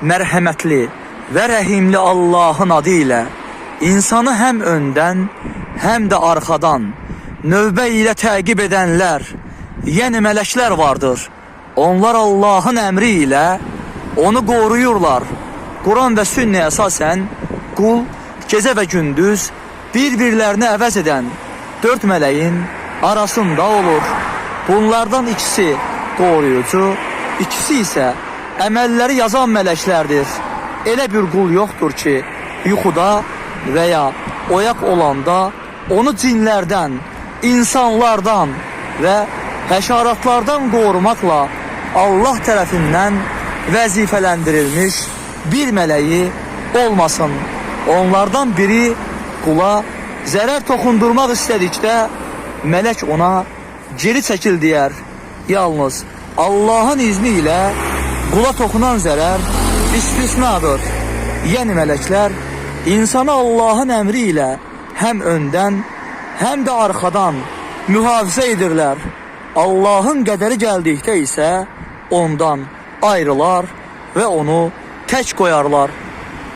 mərhəmətli və rəhimli Allahın adı ilə insanı həm öndən, həm də arxadan növbə ilə təqib edənlər, yəni mələklər vardır. Onlar Allahın əmri ilə onu qoruyurlar. Quran və sünnəyə əsasən qul gecə və gündüz bir-birlərini əvəz edən 4 mələyin arasında olur. Bunlardan ikisi qoruyucu, ikisi isə əməlləri yazan mələklərdir. Elə bir qul yoxdur ki, yuxuda və ya oyaq olanda onu cinlərdən, insanlardan və həşaratlardan qorumaqla Allah tərəfindən vəzifələndirilmiş bir mələyi olmasın. Onlardan biri qula zərər toxundurmaq istədikdə mələk ona geri çəkil deyər. Yalnız Allahın izni ilə qula toxunan zərər istisnadır. Yəni mələklər insanı Allahın əmri ilə həm öndən, həm də arxadan mühafizə edirlər. Allahın qədəri gəldikdə isə ondan ayrılar və onu tək qoyarlar.